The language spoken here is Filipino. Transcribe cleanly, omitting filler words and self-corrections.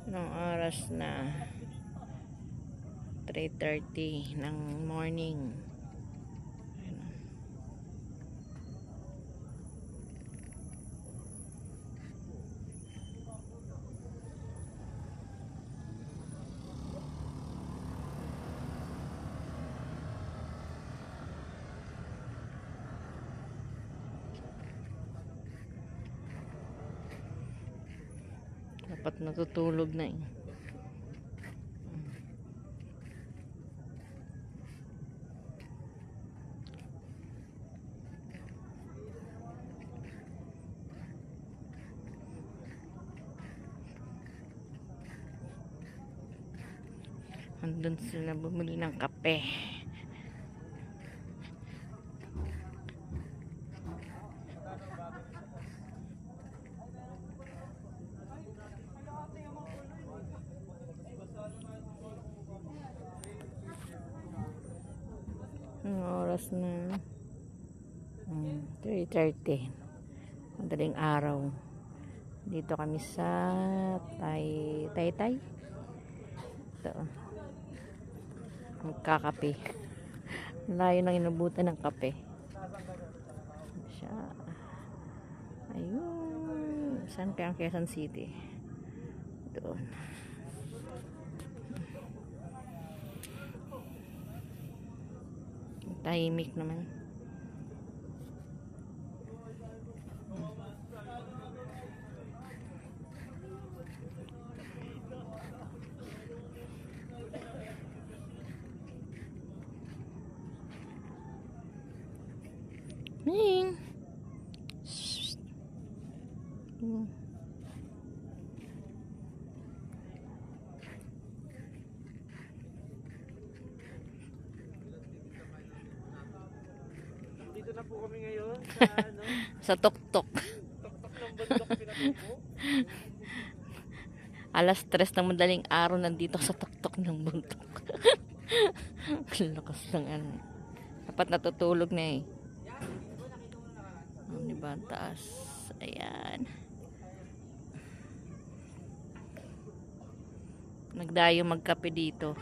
Anong oras na? 3:30 ng morning. Dapat natutulog na eh. Andun sila bumili ng kape. Ang oras na 3:30. Madaling araw. Dito kami sa Taytay. Ito. Magkakape. Layo nang inubutan ng kape. Siya. Ayun. Saan kaya ang Quezon City? Doon. Tahimik naman. Ning. Dito na po kami ngayon sa ano, Sa tuktok. tuktok ng bundok pinatubo. Alas 3 ng madaling araw nandito sa tuktok ng bundok. Ang lakas ng ano. Dapat natutulog na eh. Diba ang taas? Ayan. Nagdayo magkape dito.